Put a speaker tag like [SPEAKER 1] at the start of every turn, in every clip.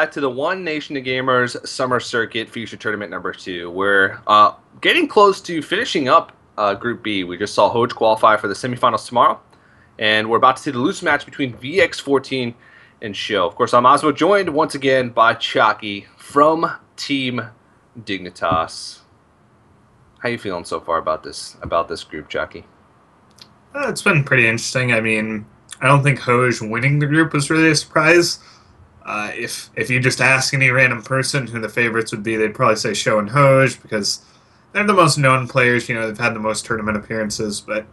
[SPEAKER 1] back to the One Nation of Gamers Summer Circuit Future Tournament number 2. We're getting close to finishing up Group B. We just saw Hoj qualify for the semifinals tomorrow, and we're about to see the loose match between VX14 and Show. Of course, I'm Osmo, joined once again by Chalky from Team Dignitas. How you feeling so far about this group, Chalky?
[SPEAKER 2] It's been pretty interesting. I mean, I don't think Hoj winning the group was really a surprise. If you just ask any random person who the favorites would be, they'd probably say Show and Hoj because they're the most known players. You know, they've had the most tournament appearances. But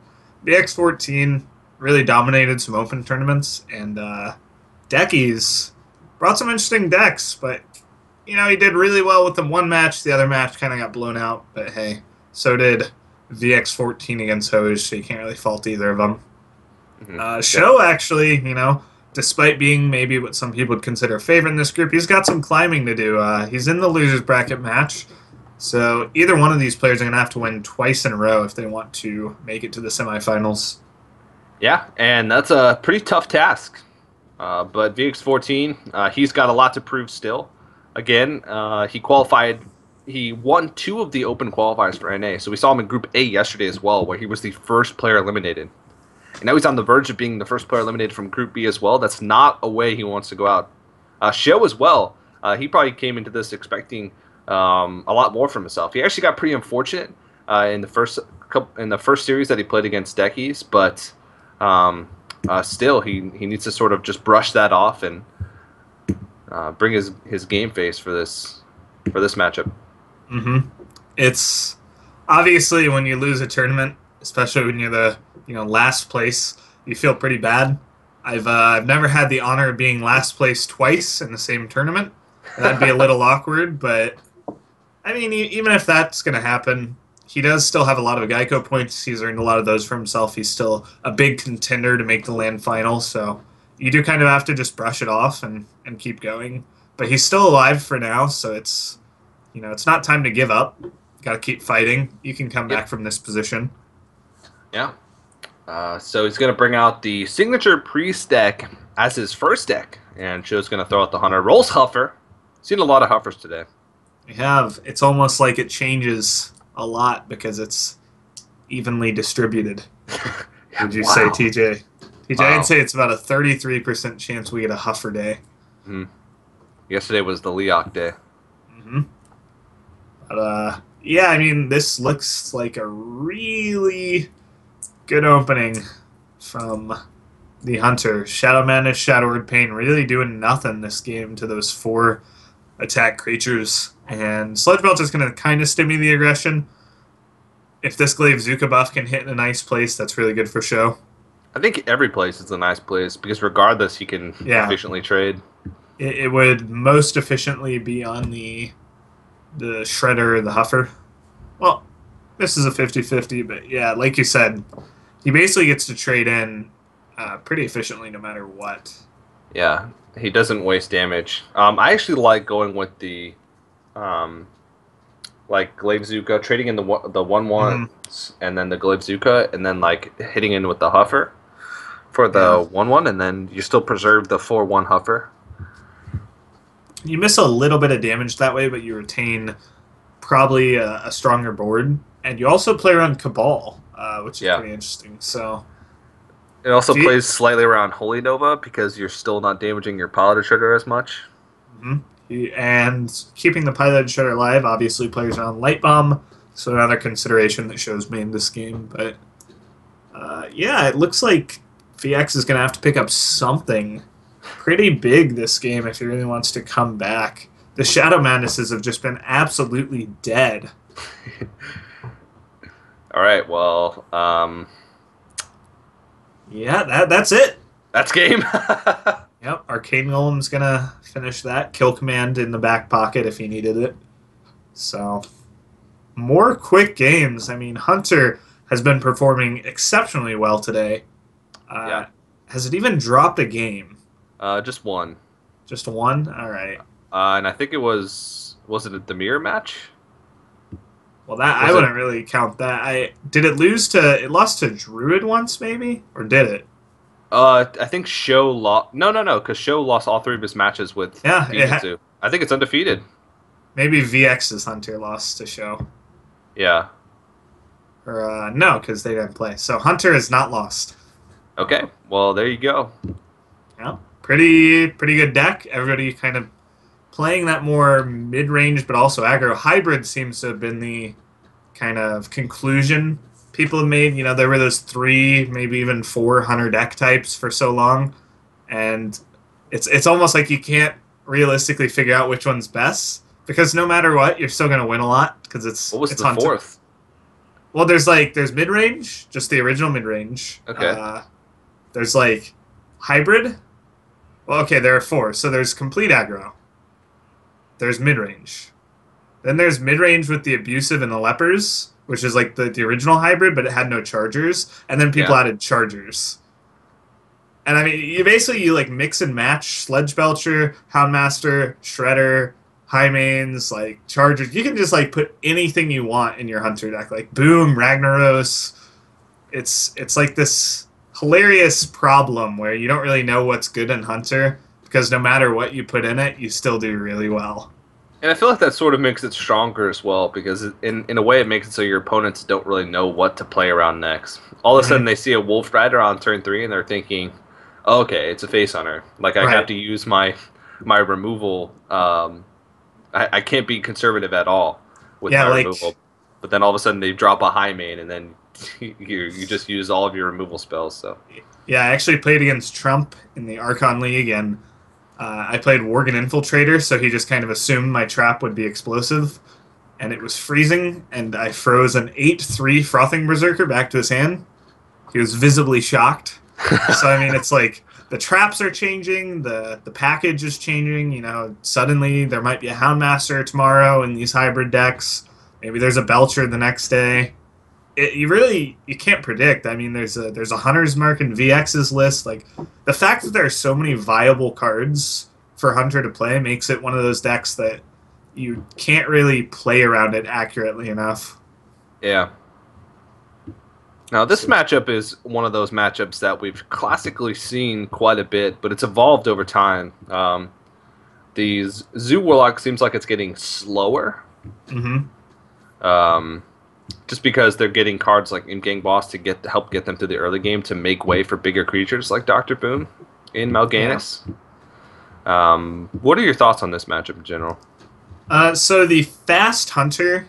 [SPEAKER 2] VX14 really dominated some open tournaments, and Deckies brought some interesting decks. But you know, he did really well with the one match. The other match kind of got blown out. But hey, so did VX14 against Hoj, so you can't really fault either of them. Show actually, you know, despite being maybe what some people would consider a favorite in this group, he's got some climbing to do. He's in the losers bracket match, so either one of these players are going to have to win twice in a row if they want to make it to the semifinals.
[SPEAKER 1] Yeah, and that's a pretty tough task. But VX14, he's got a lot to prove still. Again, he qualified. He won 2 of the open qualifiers for NA, so we saw him in Group A yesterday as well, where he was the first player eliminated. And now he's on the verge of being the first player eliminated from Group B as well. That's not a way he wants to go out. Show as well. He probably came into this expecting a lot more from himself. He actually got pretty unfortunate in the first series that he played against Deckies, but still he needs to sort of just brush that off and bring his game face for this matchup.
[SPEAKER 2] It's obviously when you lose a tournament, especially when you're the last place, you feel pretty bad. I've never had the honor of being last place twice in the same tournament. That'd be a little awkward, but I mean, even if that's going to happen, he does still have a lot of GEICO points. He's earned a lot of those for himself. He's still a big contender to make the LAN final, so you do kind of have to just brush it off and keep going. But he's still alive for now, so it's not time to give up. Got to keep fighting. You can come back from this position.
[SPEAKER 1] Yeah. So he's going to bring out the signature priest deck as his first deck, and Show's going to throw out the Hunter. Rolls Huffer. Seen a lot of Huffers today.
[SPEAKER 2] We have. It's almost like it changes a lot because it's evenly distributed. Would you say, TJ? TJ, I'd say it's about a 33% chance we get a Huffer day.
[SPEAKER 1] Yesterday was the Leok day.
[SPEAKER 2] But, yeah, I mean, this looks like a really good opening from the Hunter. Shadow Madness, Shadow Word Pain really doing nothing this game to those 4 attack creatures. And Sludge Belt is going to kind of stimulate the aggression. If this Glaive Zuka buff can hit in a nice place, that's really good for Show.
[SPEAKER 1] I think every place is a nice place because regardless, he can efficiently trade.
[SPEAKER 2] It would most efficiently be on the Shredder or the Huffer. Well, this is a 50-50, but yeah, like you said, he basically gets to trade in pretty efficiently no matter what.
[SPEAKER 1] Yeah, he doesn't waste damage. I actually like going with the like Glaive Zuka, trading in the 1/1 and then the Glaive Zuka, and then like hitting in with the Huffer for the 1/1, and then you still preserve the 4/1 Huffer.
[SPEAKER 2] You miss a little bit of damage that way, but you retain probably a stronger board. And you also play around Cabal, which is pretty interesting. So
[SPEAKER 1] it also plays slightly around Holy Nova because you're still not damaging your Piloted Shredder as much.
[SPEAKER 2] And keeping the Piloted Shredder alive obviously plays around Light Bomb, so another consideration that Show's made this game. But yeah, it looks like VX is going to have to pick up something pretty big this game if he really wants to come back. The Shadow Madnesses have just been absolutely dead.
[SPEAKER 1] All right, well,
[SPEAKER 2] yeah, that's it.
[SPEAKER 1] That's game.
[SPEAKER 2] Yep, Arcane Golem's going to finish that. Kill Command in the back pocket if he needed it. So, more quick games. I mean, Hunter has been performing exceptionally well today. Has it even dropped a game?
[SPEAKER 1] Just one.
[SPEAKER 2] Just one? All right.
[SPEAKER 1] And I think it was it the mirror match?
[SPEAKER 2] Well, I wouldn't really count that. It lost to Druid once, maybe? Or did it?
[SPEAKER 1] I think Show lost. No, no, no, because Show lost all three of his matches with
[SPEAKER 2] Yeah,
[SPEAKER 1] Fujitsu. I think it's undefeated.
[SPEAKER 2] maybe VX's Hunter lost to Show.
[SPEAKER 1] Yeah.
[SPEAKER 2] Or no, because they didn't play. So Hunter is not lost.
[SPEAKER 1] Okay. Well, there you go.
[SPEAKER 2] Yeah, pretty good deck. Everybody kind of playing that more mid-range, but also aggro. Hybrid seems to have been the kind of conclusion people have made. You know, there were those 3, maybe even 4 hunter deck types for so long, and it's almost like you can't realistically figure out which one's best because no matter what, you're still going to win a lot because
[SPEAKER 1] What was
[SPEAKER 2] it's
[SPEAKER 1] the
[SPEAKER 2] hunter.
[SPEAKER 1] fourth?
[SPEAKER 2] Well, there's mid range, just the original mid range.
[SPEAKER 1] Okay.
[SPEAKER 2] There's like hybrid. Well, okay, there are 4. So there's complete aggro. There's mid range. Then there's mid range with the abusive and the lepers, which is like the original hybrid, but it had no chargers. And then people
[SPEAKER 1] Yeah.
[SPEAKER 2] added chargers. And I mean, you like mix and match Sledge Belcher, Houndmaster, Shredder, High Mains, like chargers. You can just like put anything you want in your hunter deck, like Boom, Ragnaros. It's like this hilarious problem where you don't really know what's good in hunter because no matter what you put in it, you still do really well.
[SPEAKER 1] And I feel like that sort of makes it stronger as well because in a way it makes it so your opponents don't really know what to play around next. All of a sudden they see a Wolf Rider on turn 3 and they're thinking, oh, okay, it's a Face Hunter. Like I have to use my removal. I can't be conservative at all with my removal. But then all of a sudden they drop a High Main and then you just use all of your removal spells. So
[SPEAKER 2] yeah, I actually played against Trump in the Archon League and I played Worgen Infiltrator, so he just kind of assumed my trap would be explosive, and it was freezing, and I froze an 8/3 Frothing Berserker back to his hand. He was visibly shocked. So, I mean, it's like the traps are changing, the package is changing, you know, suddenly there might be a Houndmaster tomorrow in these hybrid decks. Maybe there's a Belcher the next day. You can't predict. I mean, there's a Hunter's Mark in VX's list. Like the fact that there are so many viable cards for Hunter to play makes it one of those decks that you can't really play around it accurately enough.
[SPEAKER 1] yeah. Now this matchup is one of those matchups that we've classically seen quite a bit, but it's evolved over time. The Zoo Warlock seems like it's getting slower.
[SPEAKER 2] Mm-hmm.
[SPEAKER 1] Just because they're getting cards like in Gang Boss to help get them to the early game to make way for bigger creatures like Dr. Boom in Mal'Ganis. Yeah. What are your thoughts on this matchup in general?
[SPEAKER 2] So the fast Hunter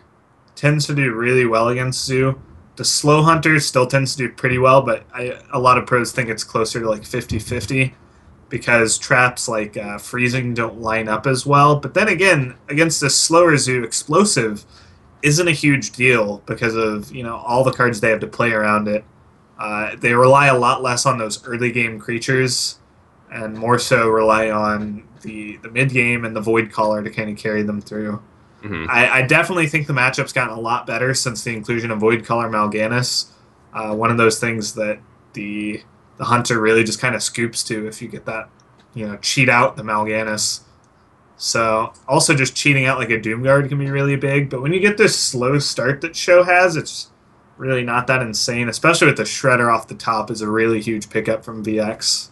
[SPEAKER 2] tends to do really well against Zoo. The slow Hunter still tends to do pretty well, but a lot of pros think it's closer to like 50-50 because traps like Freezing don't line up as well. But then again, against the slower Zoo, Explosive isn't a huge deal because of, you know, all the cards they have to play around it. They rely a lot less on those early game creatures and more so rely on the mid game and the Void Caller to kind of carry them through. Mm-hmm. I definitely think the matchup's gotten a lot better since the inclusion of Void Caller Mal'Ganis. One of those things that the Hunter really just kind of scoops to if you get that, you know, cheat out the Mal'Ganis. So, also just cheating out like a Doomguard can be really big, but when you get this slow start that Show has, it's really not that insane, especially with the Shredder off the top is a really huge pickup from VX.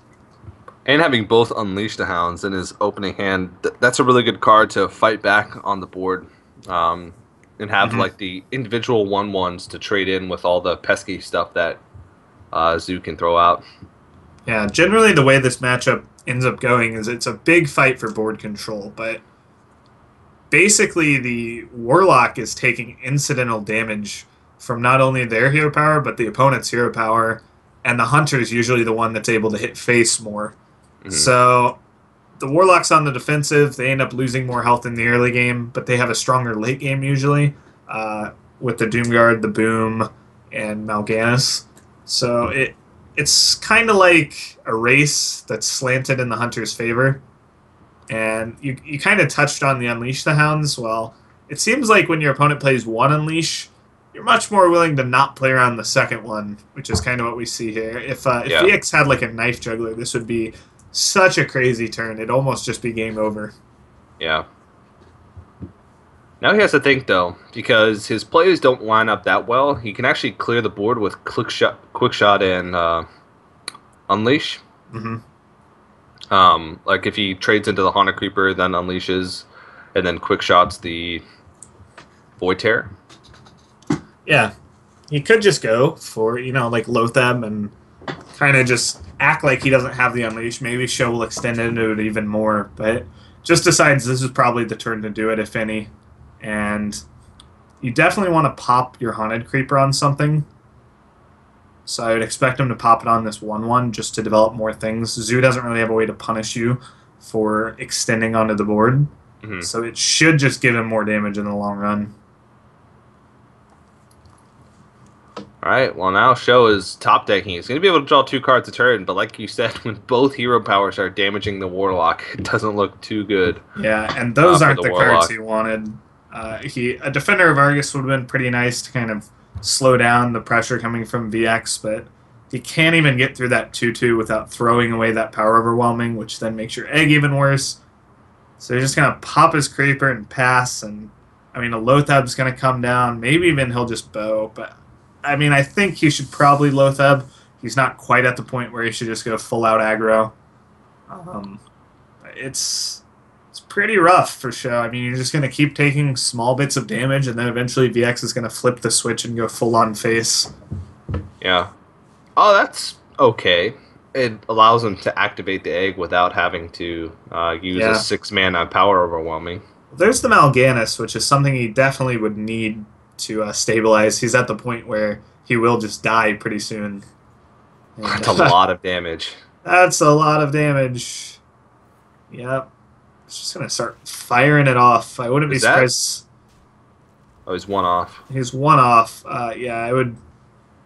[SPEAKER 1] And having both Unleash the Hounds in his opening hand, that's a really good card to fight back on the board and have like the individual 1/1s to trade in with all the pesky stuff that Zoo can throw out.
[SPEAKER 2] Yeah, generally the way this matchup ends up going is it's a big fight for board control, but basically the Warlock is taking incidental damage from not only their hero power, but the opponent's hero power, and the Hunter is usually the one that's able to hit face more. Mm-hmm. So the Warlock's on the defensive, they end up losing more health in the early game, but they have a stronger late game usually, with the Doomguard, the Boom, and Mal'Ganis. So it's kind of like a race that's slanted in the Hunter's favor. And you kind of touched on the Unleash the Hounds. Well, it seems like when your opponent plays one Unleash, you're much more willing to not play around the second one, which is kind of what we see here. If VX had like a Knife Juggler, this would be such a crazy turn. It'd almost just be game over.
[SPEAKER 1] Yeah. Now he has to think, though, because his plays don't line up that well. He can actually clear the board with Quick Shot and Unleash.
[SPEAKER 2] Mm-hmm.
[SPEAKER 1] Like if he trades into the Haunted Creeper, then unleashes, and then quick shots the Void Terror.
[SPEAKER 2] Yeah, he could just go for, like Lothab and kind of just act like he doesn't have the unleash. Maybe Show will extend into it even more, but just decides this is probably the turn to do it, if any. And you definitely want to pop your Haunted Creeper on something. So I would expect him to pop it on this 1/1 just to develop more things. Zoo doesn't really have a way to punish you for extending onto the board.
[SPEAKER 1] Mm-hmm.
[SPEAKER 2] So it should just give him more damage in the long run.
[SPEAKER 1] All right, well now Show is top decking. He's going to be able to draw 2 cards a turn, but like you said, when both hero powers are damaging the Warlock, it doesn't look too good.
[SPEAKER 2] Yeah, and those aren't the
[SPEAKER 1] Warlock.
[SPEAKER 2] cards he wanted. A Defender of Argus would have been pretty nice to kind of slow down the pressure coming from VX, but he can't even get through that 2/2 without throwing away that Power Overwhelming, which then makes your egg even worse. So he's just going to pop his Creeper and pass, and I mean, a Lothab's going to come down. Maybe even he'll just bow, but I mean, I think he should probably Lothab. He's not quite at the point where he should just go full out aggro. It's pretty rough for Show. I mean, you're just going to keep taking small bits of damage, and then eventually VX is going to flip the switch and go full on face.
[SPEAKER 1] Yeah. Oh, that's okay. It allows him to activate the egg without having to use a 6-mana Power Overwhelming.
[SPEAKER 2] There's the Mal'Ganis, which is something he definitely would need to stabilize. He's at the point where he will just die pretty soon. And,
[SPEAKER 1] that's a lot of damage.
[SPEAKER 2] That's a lot of damage. Yep. It's just going to start firing it off. I wouldn't be surprised.
[SPEAKER 1] Oh, he's 1 off.
[SPEAKER 2] He's 1 off. Yeah, I would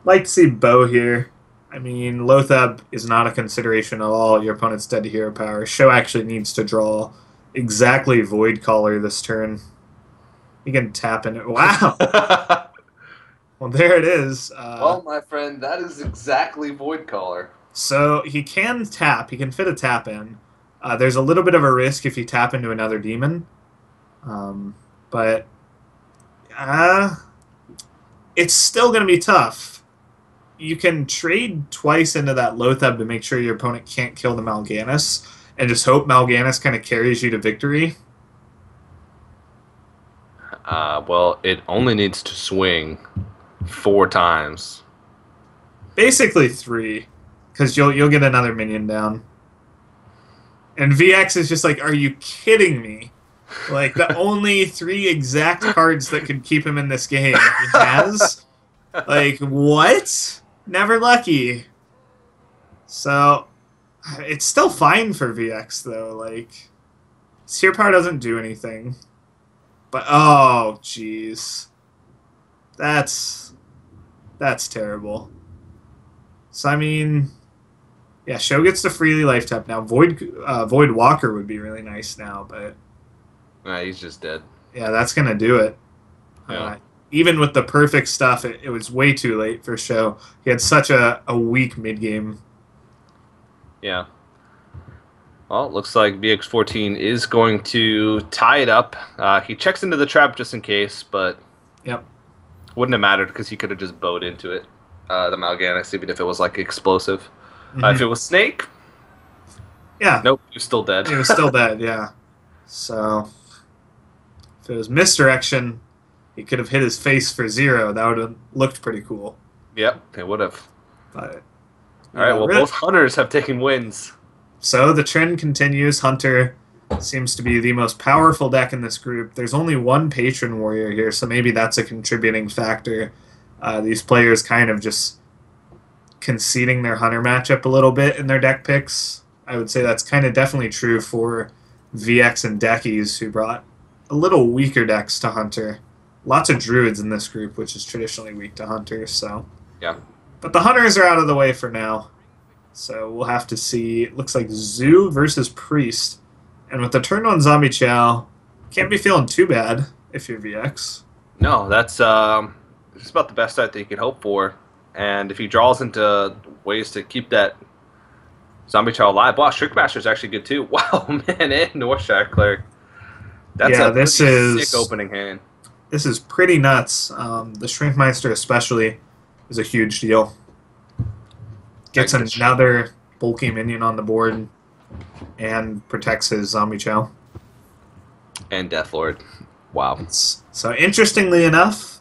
[SPEAKER 2] like to see Bow here. I mean, Lothab is not a consideration at all. Your opponent's dead to hero power. Show actually needs to draw exactly Void Caller this turn. He can tap in it. Wow! Well, there it is.
[SPEAKER 1] Well, my friend, that is exactly Void Caller.
[SPEAKER 2] So he can tap. He can fit a tap in. There's a little bit of a risk if you tap into another demon. But it's still going to be tough. You can trade twice into that Lothab to make sure your opponent can't kill the Mal'Ganis, and just hope Mal'Ganis kind of carries you to victory.
[SPEAKER 1] Well, it only needs to swing 4 times.
[SPEAKER 2] Basically 3, because you'll get another minion down. And VX is just like, are you kidding me? Like, the only 3 exact cards that could keep him in this game he has? Like, what? Never lucky. So, it's still fine for VX, though. Like, Seer Power doesn't do anything. But, oh, jeez. That's terrible. So, I mean, yeah, Show gets to freely life tap now. Void Walker would be really nice now, but...
[SPEAKER 1] Nah, he's just dead.
[SPEAKER 2] Yeah, that's going to do it.
[SPEAKER 1] Yeah.
[SPEAKER 2] Even with the perfect stuff, it was way too late for Show. He had such a weak mid-game.
[SPEAKER 1] Yeah. Well, it looks like VX14 is going to tie it up. He checks into the trap just in case, but
[SPEAKER 2] Yep.
[SPEAKER 1] wouldn't have mattered because he could have just bowed into it, the Mal'Ganis, even if it was like explosive.
[SPEAKER 2] Mm-hmm.
[SPEAKER 1] If it was Snake,
[SPEAKER 2] Yeah.
[SPEAKER 1] nope, he was still dead.
[SPEAKER 2] He was still dead, yeah. So, if it was misdirection, he could have hit his face for 0. That would have looked pretty cool.
[SPEAKER 1] Yep, it would have.
[SPEAKER 2] But,
[SPEAKER 1] All right, well, both hunters have taken wins.
[SPEAKER 2] So the trend continues. Hunter seems to be the most powerful deck in this group. There's only one Patron Warrior here, so maybe that's a contributing factor. These players kind of just conceding their Hunter matchup a little bit in their deck picks. I would say that's kind of definitely true for VX and Deckies, who brought a little weaker decks to Hunter. Lots of Druids in this group, which is traditionally weak to Hunters. So
[SPEAKER 1] Yeah.
[SPEAKER 2] But the Hunters are out of the way for now. So we'll have to see. It looks like Zoo versus Priest. And with the turn on Zombie Chow, can't be feeling too bad if you're VX.
[SPEAKER 1] No, that's just about the best start that you can hope for. And if he draws into ways to keep that Zombie Chow alive, wow, Shrinkmaster's actually good too. Wow, man, and Northshire Cleric. That's
[SPEAKER 2] this is
[SPEAKER 1] sick opening hand.
[SPEAKER 2] This is pretty nuts. The Shrinkmeister especially is a huge deal. Gets another bulky minion on the board and protects his zombie chow.
[SPEAKER 1] And Deathlord. Wow.
[SPEAKER 2] So interestingly enough,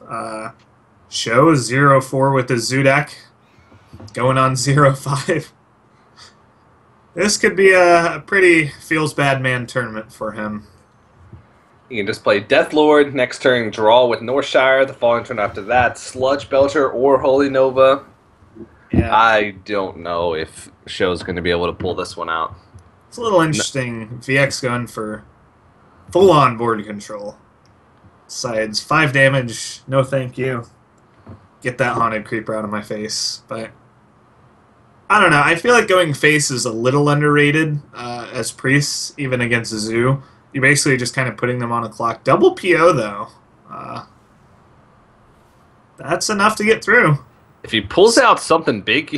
[SPEAKER 2] Show 0-4 with the Zudek, going on 0-5. This could be a pretty feels bad man tournament for him.
[SPEAKER 1] You can just play Deathlord, next turn draw with Northshire, the following turn after that, Sludge Belcher or Holy Nova.
[SPEAKER 2] Yeah.
[SPEAKER 1] I don't know if Show's going to be able to pull this one out.
[SPEAKER 2] It's a little interesting. VX going for full-on board control. Sides 5 damage, no thank you. Get that Haunted Creeper out of my face. But I don't know. I feel like going face is a little underrated as priests, even against a zoo. You're basically just kind of putting them on a clock. Double PO, though. That's enough to get through.
[SPEAKER 1] If he pulls out something big...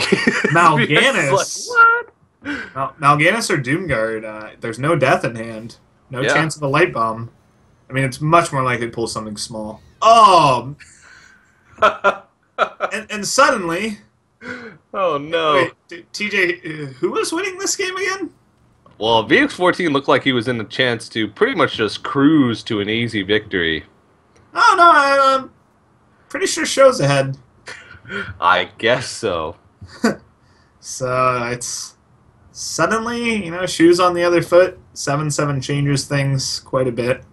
[SPEAKER 2] Mal'Ganis.
[SPEAKER 1] Like, what?
[SPEAKER 2] Mal'Ganis or Doomguard. There's no death in hand. No chance of a light bomb. I mean, it's much more likely to pull something small. Oh! and suddenly...
[SPEAKER 1] Oh, no.
[SPEAKER 2] Wait, TJ, who was winning this game again?
[SPEAKER 1] Well, VX14 looked like he was in a chance to pretty much just cruise to an easy victory.
[SPEAKER 2] Oh, no, I'm pretty sure Show's ahead.
[SPEAKER 1] I guess so.
[SPEAKER 2] So it's suddenly, shoes on the other foot. 7-7 changes things quite a bit.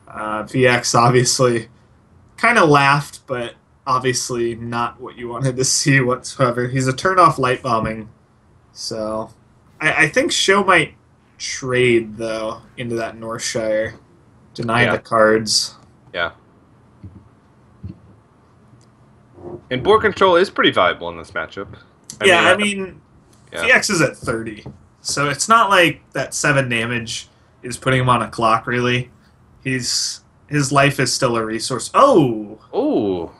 [SPEAKER 2] VX obviously kind of laughed, but obviously not what you wanted to see whatsoever. He's a turn-off light bombing, so I think Show might trade, though, into that Northshire. Deny the cards.
[SPEAKER 1] Yeah. And board control is pretty valuable in this matchup.
[SPEAKER 2] I mean VX is at 30, so it's not like that 7 damage is putting him on a clock, really. His life is still a resource. Oh!
[SPEAKER 1] Oh!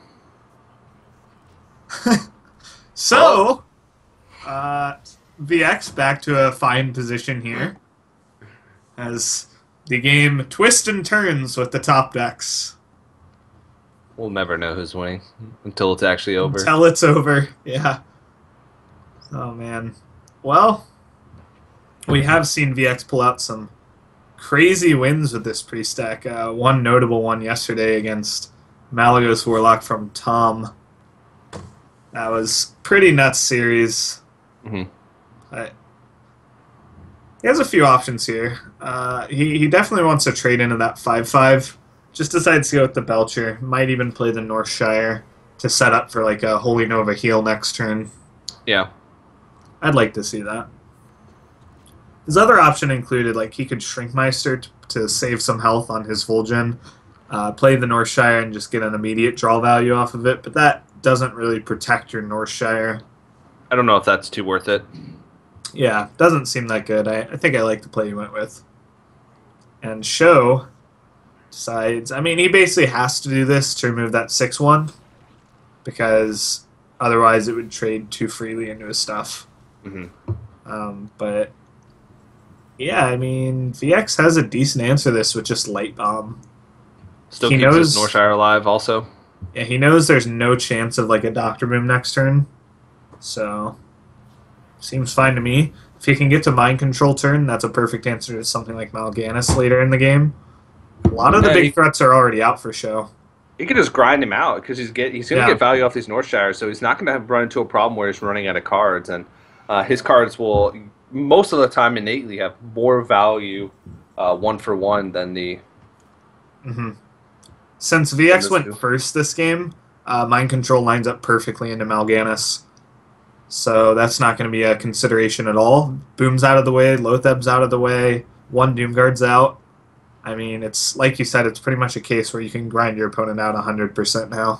[SPEAKER 2] So, VX back to a fine position here as the game twists and turns with the top decks.
[SPEAKER 1] We'll never know who's winning until it's actually over.
[SPEAKER 2] Until it's over, yeah. Oh, man. Well, we have seen VX pull out some crazy wins with this pre-stack. One notable one yesterday against Malagos Warlock from Tom. That was pretty nuts series. He has a few options here. He definitely wants to trade into that 5-5. Just decides to go with the Belcher. Might even play the Northshire to set up for like a Holy Nova heal next turn.
[SPEAKER 1] Yeah.
[SPEAKER 2] I'd like to see that. His other option included, like, he could Shrinkmeister to save some health on his Vol'jin, play the Northshire and just get an immediate draw value off of it, but that doesn't really protect your Northshire.
[SPEAKER 1] I don't know if that's too worth it.
[SPEAKER 2] Yeah, doesn't seem that good. I think I like the play you went with. And Show decides... I mean, he basically has to do this to remove that 6-1, because otherwise it would trade too freely into his stuff. But... yeah, I mean, VX has a decent answer to this with just Light Bomb.
[SPEAKER 1] Still keeps his Northshire alive also.
[SPEAKER 2] Yeah, he knows there's no chance of like a Doctor Boom next turn. So, seems fine to me. If he can get to Mind Control turn, that's a perfect answer to something like Mal'Ganis later in the game. A lot of the big threats are already out for Show.
[SPEAKER 1] You can just grind him out because he's going to get value off these Northshires, so he's not going to run into a problem where he's running out of cards, and his cards will... most of the time innately have more value 1-for-1 than the...
[SPEAKER 2] Since VX went first this game, Mind Control lines up perfectly into Mal'Ganis. So that's not going to be a consideration at all. Boom's out of the way, Lotheb's out of the way, 1 Doomguard's out. I mean, it's like you said, it's pretty much a case where you can grind your opponent out 100% now.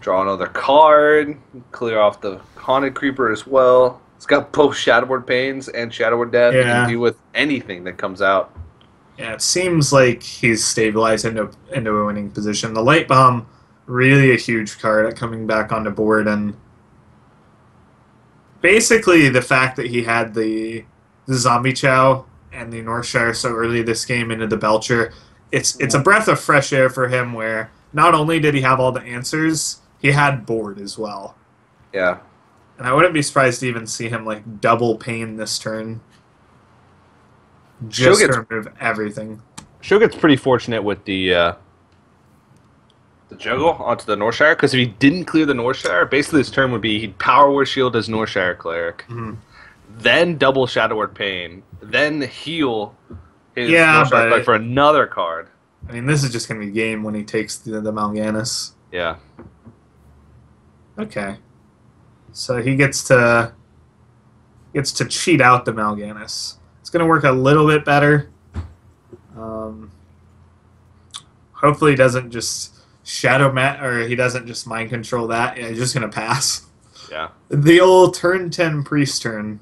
[SPEAKER 1] Draw another card, clear off the Haunted Creeper as well. It's got both Shadowward Pains and Shadowward Death. You can deal with anything that comes out.
[SPEAKER 2] Yeah, it seems like he's stabilized into a winning position. The Light Bomb, really a huge card at coming back onto board, and basically the fact that he had the Zombie Chow and the Northshire so early this game into the Belcher, it's a breath of fresh air for him where not only did he have all the answers, he had board as well.
[SPEAKER 1] Yeah.
[SPEAKER 2] And I wouldn't be surprised to even see him like double pain this turn,
[SPEAKER 1] Show
[SPEAKER 2] just
[SPEAKER 1] gets
[SPEAKER 2] to remove everything.
[SPEAKER 1] Show gets pretty fortunate with the juggle onto the Northshire, because if he didn't clear the Northshire, basically his turn would be he'd Power Word Shield his Northshire cleric,
[SPEAKER 2] Mhm.
[SPEAKER 1] then double Shadow Word Pain, then heal his
[SPEAKER 2] Yeah,
[SPEAKER 1] Northshire cleric
[SPEAKER 2] but
[SPEAKER 1] for another card.
[SPEAKER 2] I mean, this is just going to be game when he takes the Mal'Ganis.
[SPEAKER 1] Yeah.
[SPEAKER 2] Okay, so he gets to cheat out the Mal'Ganis. It's going to work a little bit better. Hopefully, he doesn't just he doesn't just mind control that. Yeah, he's just going to pass.
[SPEAKER 1] Yeah.
[SPEAKER 2] The old turn 10 priest turn.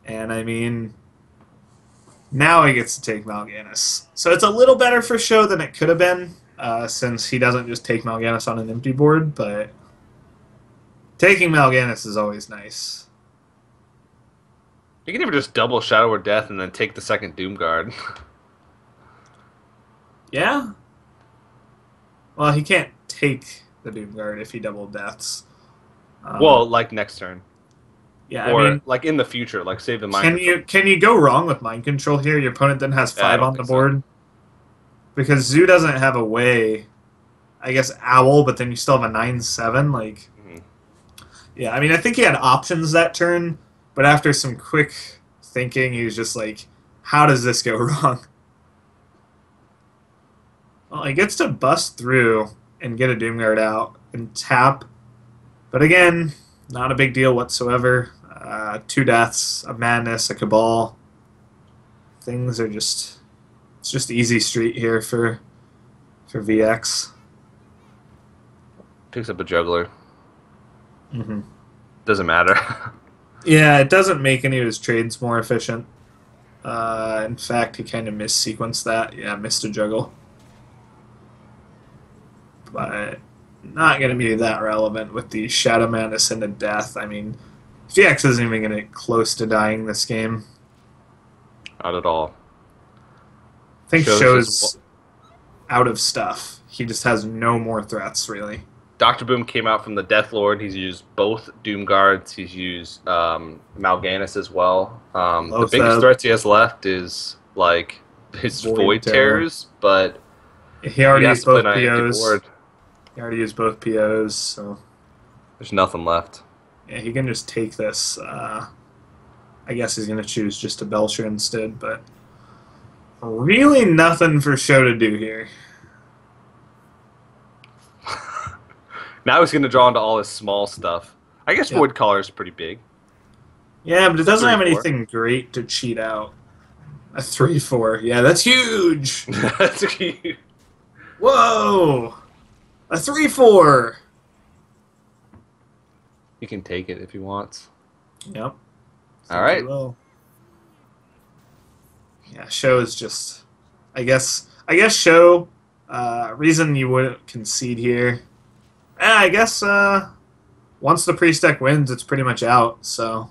[SPEAKER 2] And I mean, now he gets to take Mal'Ganis. So it's a little better for Show than it could have been, since he doesn't just take Mal'Ganis on an empty board, but taking Mal'Ganis is always nice.
[SPEAKER 1] You can even just double Shadow Word Death and then take the second Doomguard.
[SPEAKER 2] Yeah? Well, he can't take the Doomguard if he double deaths.
[SPEAKER 1] Well, like next turn.
[SPEAKER 2] Yeah,
[SPEAKER 1] Or
[SPEAKER 2] I mean,
[SPEAKER 1] like in the future, like save the mind.
[SPEAKER 2] can you go wrong with mind control here? Your opponent then has
[SPEAKER 1] Yeah, I
[SPEAKER 2] 5
[SPEAKER 1] don't
[SPEAKER 2] on the
[SPEAKER 1] think so.
[SPEAKER 2] board. Because Zoo doesn't have a way. I guess Owl, but then you still have a 9/7. Like,
[SPEAKER 1] Mhm.
[SPEAKER 2] yeah, I mean, I think he had options that turn, but after some quick thinking, he was just like, "How does this go wrong?" Well, he gets to bust through and get a Doomguard out and tap, but again, not a big deal whatsoever. 2 deaths, a Madness, a Cabal. Things are just it's just easy street here for VX.
[SPEAKER 1] Picks up a Juggler.
[SPEAKER 2] Mm-hmm.
[SPEAKER 1] Doesn't matter.
[SPEAKER 2] Yeah, it doesn't make any of his trades more efficient. In fact, he kind of missequenced that. Yeah, missed a juggle. But not going to be that relevant with the Shadow Madness and the Death. I mean, GX isn't even going to get close to dying this game.
[SPEAKER 1] Not at all.
[SPEAKER 2] I think
[SPEAKER 1] Show's
[SPEAKER 2] Show's out of stuff. He just has no more threats, really.
[SPEAKER 1] Dr. Boom came out from the Death Lord. He's used both Doom Guards. He's used Mal'Ganis as well. The biggest threats he has left is like his Void Terrors, but
[SPEAKER 2] he already
[SPEAKER 1] has
[SPEAKER 2] used
[SPEAKER 1] to play
[SPEAKER 2] both
[SPEAKER 1] on an empty
[SPEAKER 2] POs.
[SPEAKER 1] board.
[SPEAKER 2] He already used both POs, so
[SPEAKER 1] There's nothing left.
[SPEAKER 2] yeah, he can just take this. I guess he's going to choose just a Belcher instead, but really nothing for Show to do here.
[SPEAKER 1] Now he's going to draw into all his small stuff. I guess
[SPEAKER 2] Yep.
[SPEAKER 1] Void Caller is pretty big.
[SPEAKER 2] Yeah, but it doesn't have
[SPEAKER 1] 3/4.
[SPEAKER 2] anything great to cheat out. A 3/4. Yeah, that's huge.
[SPEAKER 1] That's cute.
[SPEAKER 2] Whoa! A 3/4.
[SPEAKER 1] He can take it if he wants.
[SPEAKER 2] Yep.
[SPEAKER 1] All right.
[SPEAKER 2] Well. Yeah, Show is just. I guess Show. Reason you wouldn't concede here. I guess once the priest deck wins, it's pretty much out. So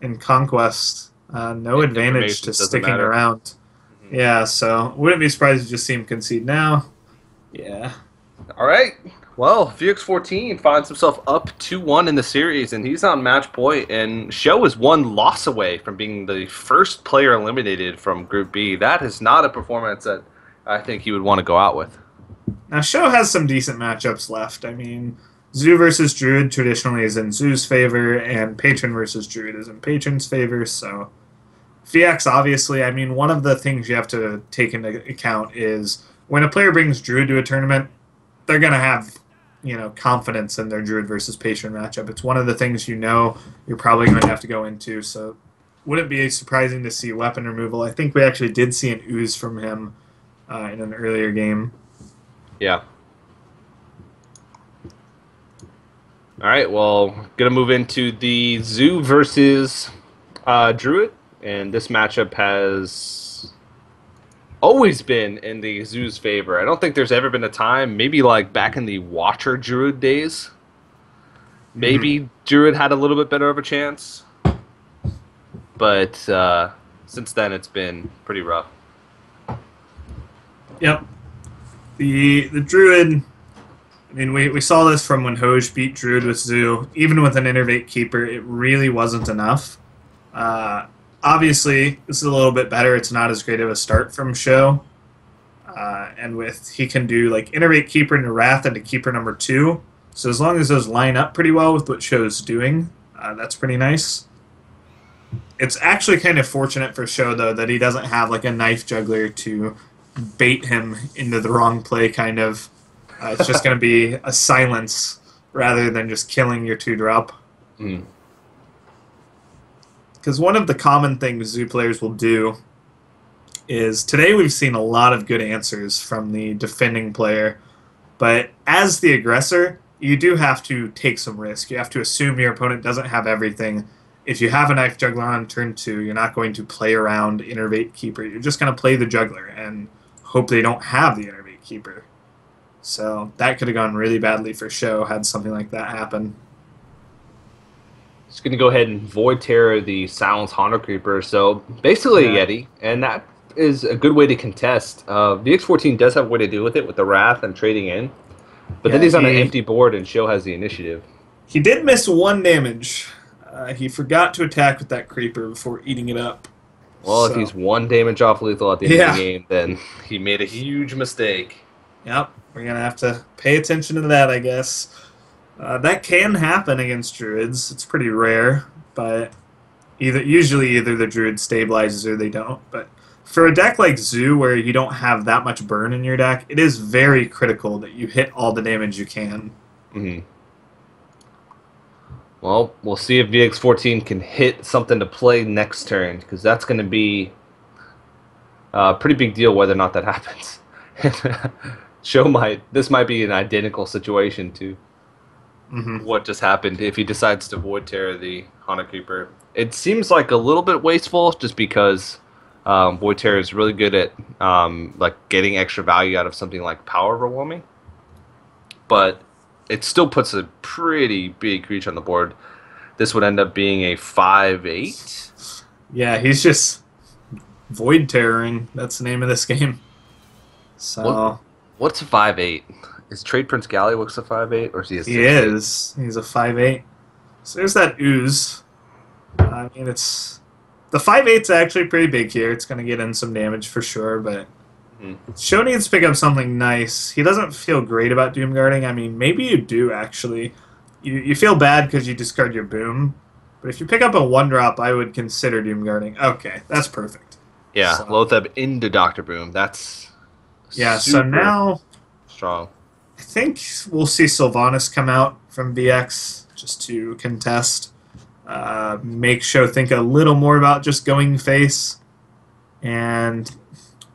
[SPEAKER 2] in Conquest, no advantage to
[SPEAKER 1] doesn't
[SPEAKER 2] sticking
[SPEAKER 1] matter.
[SPEAKER 2] around.
[SPEAKER 1] Mhm.
[SPEAKER 2] Yeah, so wouldn't be surprised to just see him concede now. Yeah.
[SPEAKER 1] All right. Well, VX14 finds himself up 2-1 in the series, and he's on match point. And Show is 1 loss away from being the first player eliminated from Group B. That is not a performance that I think he would want to go out with.
[SPEAKER 2] Now, Show has some decent matchups left. I mean, Zoo versus Druid traditionally is in Zoo's favor, and Patron versus Druid is in Patron's favor. So, VX, obviously, I mean, one of the things you have to take into account is when a player brings Druid to a tournament, they're going to have, confidence in their Druid versus Patron matchup. It's one of the things you're probably going to have to go into. So, wouldn't be surprising to see weapon removal. I think we actually did see an ooze from him in an earlier game.
[SPEAKER 1] Yeah. All right, well, going to move into the Zoo versus Druid, and this matchup has always been in the Zoo's favor. I don't think there's ever been a time, maybe like back in the Watcher Druid days, maybe Druid had a little bit better of a chance, but since then it's been pretty rough.
[SPEAKER 2] Yep. The Druid, I mean, we saw this from when Hoj beat Druid with Zoo. Even with an Innervate Keeper, it really wasn't enough. Uh, Obviously, this is a little bit better. It's not as great of a start from Show. And with he can do like Innervate Keeper into Wrath into Keeper number 2. So as long as those line up pretty well with what Show's doing, that's pretty nice. It's actually kind of fortunate for Show, though, that he doesn't have like a Knife Juggler to bait him into the wrong play, kind of. It's just going to be a silence rather than just killing your 2-drop. Because one of the common things Zoo players will do is, today we've seen a lot of good answers from the defending player, but as the aggressor, you do have to take some risk. You have to assume your opponent doesn't have everything. If you have a Knife Juggler on turn 2, you're not going to play around Innervate Keeper. You're just going to play the Juggler and hope they don't have the Innervate Keeper. So that could have gone really badly for Show had something like that happen.
[SPEAKER 1] Just going to go ahead and Void Terror the Silence Haunter Creeper. So basically a Yeti, and that is a good way to contest. VX14 does have a way to deal with it with the Wrath and trading in, but then he's on an empty board and Show has the initiative.
[SPEAKER 2] He did miss 1 damage. He forgot to attack with that Creeper before eating it up.
[SPEAKER 1] Well, if he's 1 damage off lethal at the end of the game, then he made a huge mistake.
[SPEAKER 2] Yep, we're going to have to pay attention to that, I guess. That can happen against Druids. It's pretty rare, but usually either the Druid stabilizes or they don't. But for a deck like Zoo, where you don't have that much burn in your deck, it is very critical that you hit all the damage you can.
[SPEAKER 1] Well, we'll see if VX14 can hit something to play next turn, because that's going to be a pretty big deal whether or not that happens. This might be an identical situation to what just happened if he decides to Void Terror the Haunter Creeper. It seems like a little bit wasteful, just because Void Terror is really good at like getting extra value out of something like Power Overwhelming, but it still puts a pretty big creature on the board. This would end up being a 5/8.
[SPEAKER 2] Yeah, he's just Void Terroring. That's the name of this game. So
[SPEAKER 1] what's a 5/8? Is Trade Prince Gallywix a 5/8, or is he a 6/8?
[SPEAKER 2] He is. He's a 5/8. So there's that Ooze. I mean, the 5/8's actually pretty big here. It's going to get in some damage for sure, but Show needs to pick up something nice. He doesn't feel great about Doomguarding. I mean, maybe you do, actually. You feel bad because you discard your Boom, but if you pick up a 1-drop, I would consider Doomguarding. Okay, that's perfect.
[SPEAKER 1] Yeah, so Loatheb into Dr. Boom. That's
[SPEAKER 2] so now
[SPEAKER 1] strong.
[SPEAKER 2] I think we'll see Sylvanas come out from VX just to contest. Make Show think a little more about just going face. And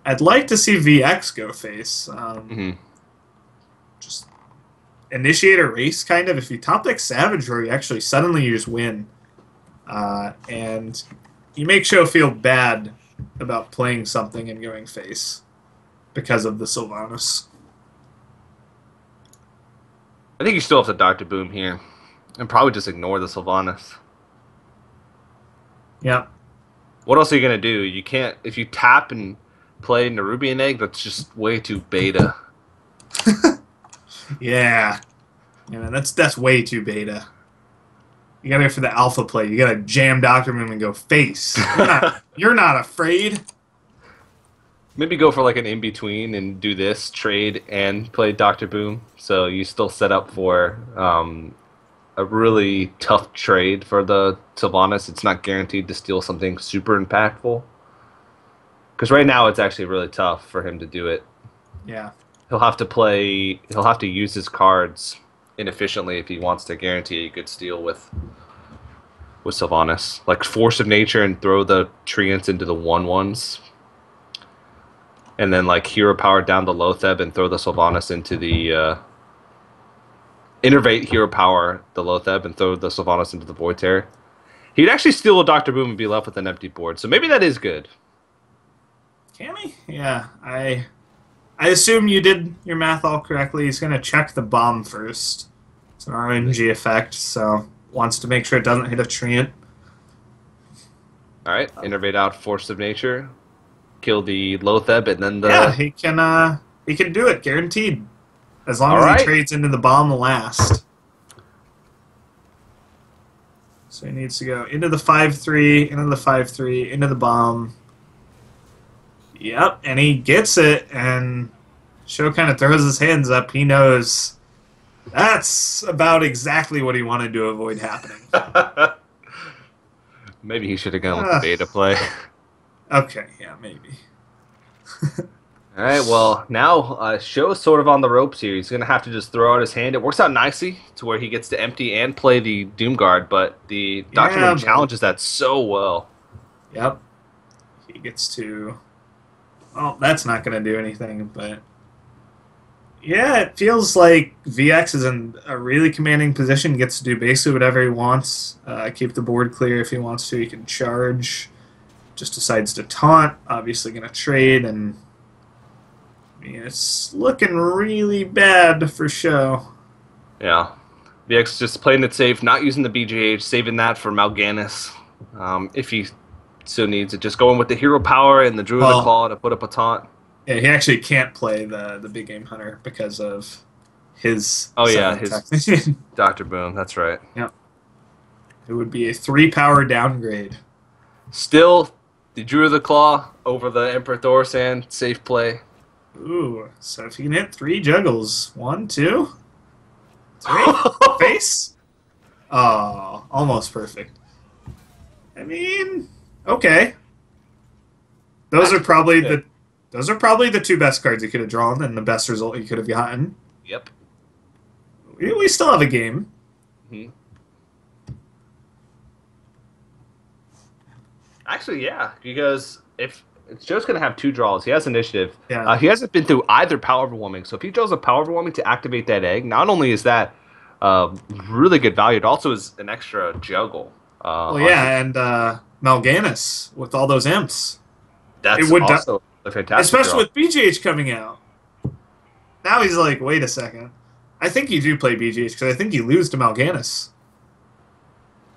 [SPEAKER 2] I'd like to see VX go face. Just initiate a race, kind of. If you top deck Savage Roar, actually suddenly you just win. And you make Show feel bad about playing something and going face because of the Sylvanas.
[SPEAKER 1] I think you still have to Dr. Boom here, and probably just ignore the Sylvanas.
[SPEAKER 2] Yep.
[SPEAKER 1] What else are you going to do? You can't... If you tap and play Nerubian Egg, that's just way too beta.
[SPEAKER 2] Yeah, man, that's way too beta. You gotta go for the alpha play. You gotta jam Dr. Boom and go face. You're not afraid.
[SPEAKER 1] Maybe go for like an in-between and do this, trade, and play Dr. Boom. So you still set up for a really tough trade for the Sylvanas. It's not guaranteed to steal something super impactful. Because right now it's actually really tough for him to do it.
[SPEAKER 2] Yeah.
[SPEAKER 1] He'll have to use his cards inefficiently if he wants to guarantee a good steal with Sylvanas. Like Force of Nature and throw the Treants into the 1/1s. And then like Hero Power down the Loatheb and throw the Sylvanas into the Innervate Hero Power the Loatheb and throw the Sylvanas into the Void Terror. He'd actually steal a Dr. Boom and be left with an empty board. So maybe that is good.
[SPEAKER 2] Can he? Yeah, I assume you did your math all correctly. He's gonna check the bomb first. It's an RNG effect, so wants to make sure it doesn't hit a Treant.
[SPEAKER 1] Alright, Innervate out Force of Nature. Kill the Loatheb and then the...
[SPEAKER 2] Yeah, he can do it, guaranteed. as long
[SPEAKER 1] All
[SPEAKER 2] as he
[SPEAKER 1] right.
[SPEAKER 2] trades into the bomb last. So he needs to go into the 5-3, into the 5-3, into the bomb. Yep, and he gets it, and Sho kind of throws his hands up. He knows that's about exactly what he wanted to avoid happening.
[SPEAKER 1] Maybe he should have gone with the beta play.
[SPEAKER 2] Okay, yeah, maybe.
[SPEAKER 1] All right, well, now Sho's sort of on the ropes here. He's going to have to just throw out his hand. It works out nicely to where he gets to empty and play the Doom Guard, but the Dr.
[SPEAKER 2] Yeah,
[SPEAKER 1] Boom challenges that so well.
[SPEAKER 2] Yep. He gets to... Well, that's not going to do anything, but... Yeah, it feels like VX is in a really commanding position, gets to do basically whatever he wants. Keep the board clear if he wants to. He can charge. Just decides to taunt. Obviously going to trade, and... I mean, it's looking really bad for Sho.
[SPEAKER 1] Yeah. VX just playing it safe, not using the BGH, saving that for Mal'Ganis if he still needs it. Just going with the hero power and the Druid of the Claw to put up a taunt.
[SPEAKER 2] Yeah, he actually can't play the big game hunter because of his.
[SPEAKER 1] Oh yeah, his Dr. Boom. That's right.
[SPEAKER 2] Yep. It would be a 3-power downgrade.
[SPEAKER 1] Still, the Druid of the Claw over the Emperor Thorsan. Safe play.
[SPEAKER 2] Ooh, so if you can hit 3 juggles, 1, 2, 3, face. Oh, almost perfect. I mean, okay. Those are probably the 2 best cards you could have drawn and the best result you could have gotten.
[SPEAKER 1] Yep.
[SPEAKER 2] We still have a game.
[SPEAKER 1] Mm-hmm. Actually, yeah, because if Joe's going to have 2 draws, he has initiative.
[SPEAKER 2] Yeah.
[SPEAKER 1] He hasn't been through either power overwhelming, so if he draws a power overwhelming to activate that egg, not only is that really good value, it also is an extra juggle.
[SPEAKER 2] Well, yeah, and Mal'Ganis with all those imps.
[SPEAKER 1] That's also a fantastic
[SPEAKER 2] especially
[SPEAKER 1] draw.
[SPEAKER 2] with BGH coming out. Now he's like, wait a second. I think you do play BGH because I think you lose to Mal'Ganis.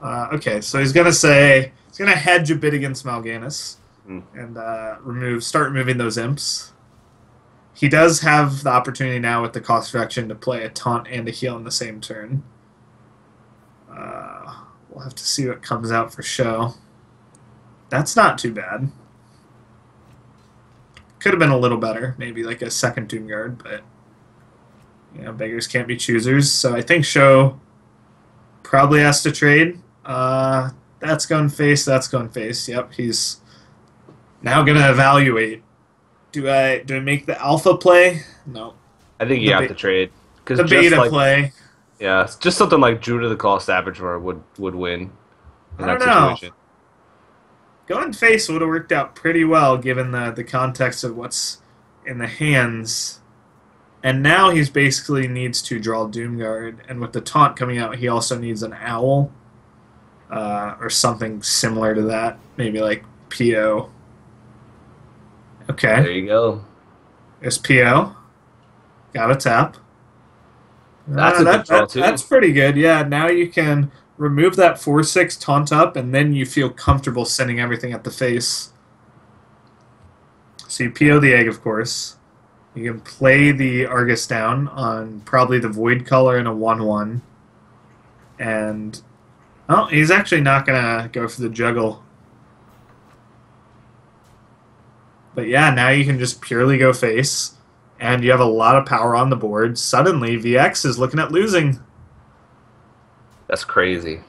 [SPEAKER 2] Okay, so he's gonna hedge a bit against Mal'Ganis and start removing those imps. He does have the opportunity now with the cost reduction to play a taunt and a heal in the same turn. We'll have to see what comes out for Sho. That's not too bad. Could have been a little better, maybe like a second Doom Guard, but beggars can't be choosers. So I think Sho probably has to trade. That's going face. That's going face. Yep, he's now going to evaluate. Do I make the alpha play? No.
[SPEAKER 1] I think you have to trade.
[SPEAKER 2] The beta play.
[SPEAKER 1] Yeah, it's just something like Druid of the Claw Savager would win in that situation.
[SPEAKER 2] Going face would have worked out pretty well given the context of what's in the hands. And now he's basically needs to draw Doomguard. And with the taunt coming out, he also needs an owl. Or something similar to that. Maybe like PO. Okay.
[SPEAKER 1] There you go.
[SPEAKER 2] There's PO. Got a tap.
[SPEAKER 1] That's a good draw, too.
[SPEAKER 2] That's pretty good. Yeah, now you can remove that 4/6 taunt up, and then you feel comfortable sending everything at the face. So you PO the egg, of course. You can play the Argus down on probably the Void color and a 1/1. And, oh, he's actually not going to go for the juggle. But yeah, now you can just purely go face. And you have a lot of power on the board. Suddenly, VX is looking at losing.
[SPEAKER 1] That's crazy.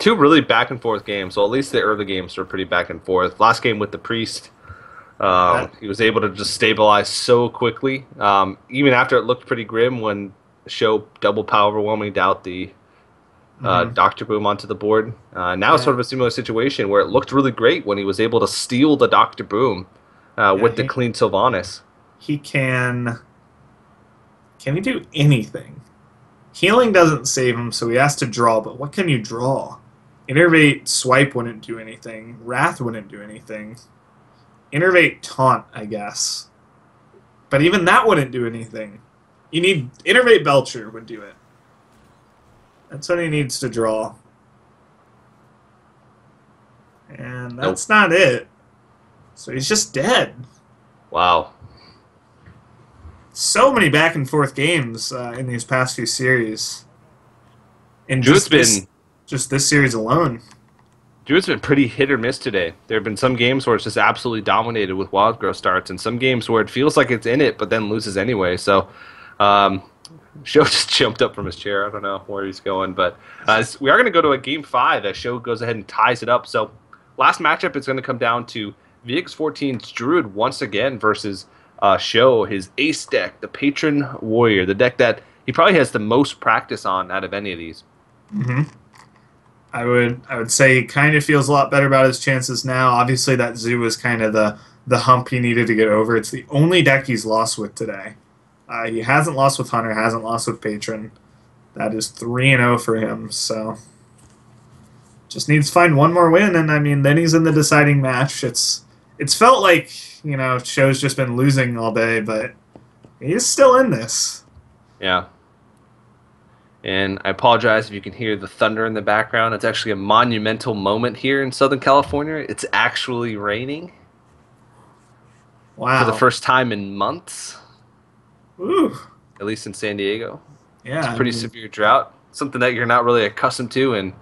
[SPEAKER 1] 2 really back and forth games. Well, at least the early games were pretty back and forth. Last game with the Priest, he was able to just stabilize so quickly. Even after it looked pretty grim when Sho double power overwhelming out the Dr. Boom onto the board. Now it's sort of a similar situation where it looked really great when he was able to steal the Dr. Boom with the clean Sylvanas.
[SPEAKER 2] He can he do anything? Healing doesn't save him, so he has to draw, but what can you draw? Innervate Swipe wouldn't do anything. Wrath wouldn't do anything. Innervate Taunt, I guess. But even that wouldn't do anything. You need... Innervate Belcher would do it. That's what he needs to draw. And that's not it. So he's just dead.
[SPEAKER 1] Wow.
[SPEAKER 2] So many back and forth games in these past few series. In
[SPEAKER 1] Druid's been
[SPEAKER 2] just this series alone.
[SPEAKER 1] Druid's been pretty hit or miss today. There have been some games where it's just absolutely dominated with wild growth starts, and some games where it feels like it's in it, but then loses anyway. So, Show just jumped up from his chair. I don't know where he's going, but we are going to go to a game 5 as Show goes ahead and ties it up. So, last matchup is going to come down to VX14's Druid once again versus Show, his ace deck, the Patron Warrior, the deck that he probably has the most practice on out of any of these.
[SPEAKER 2] Mm-hmm. I would say he kind of feels a lot better about his chances now. Obviously, that Zoo was kind of the hump he needed to get over. It's the only deck he's lost with today. He hasn't lost with Hunter, hasn't lost with Patron. That is 3-0 for him. So just needs to find one more win, and I mean, then he's in the deciding match. It's felt like Show's just been losing all day, but he's still in this.
[SPEAKER 1] Yeah. And I apologize if you can hear the thunder in the background. It's actually a monumental moment here in Southern California. It's actually raining.
[SPEAKER 2] Wow.
[SPEAKER 1] For the first time in months.
[SPEAKER 2] Ooh.
[SPEAKER 1] At least in San Diego.
[SPEAKER 2] Yeah.
[SPEAKER 1] It's a pretty severe drought. Something that you're not really accustomed to in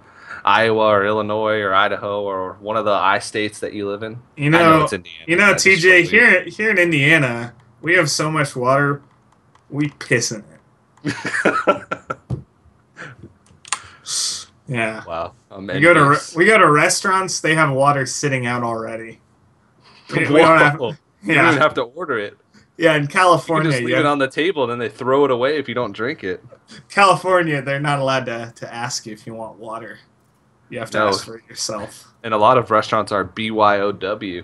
[SPEAKER 1] Iowa or Illinois or Idaho or one of the I states that you live in. I know it's Indiana.
[SPEAKER 2] TJ, here in Indiana, we have so much water, we piss in it. Yeah.
[SPEAKER 1] Wow.
[SPEAKER 2] We go to restaurants, they have water sitting out already. We don't
[SPEAKER 1] you don't even have to order it.
[SPEAKER 2] Yeah, in California,
[SPEAKER 1] you can just leave it on the table and then they throw it away if you don't drink it.
[SPEAKER 2] California, they're not allowed to ask you if you want water. You have to ask for it yourself.
[SPEAKER 1] And a lot of restaurants are BYOW.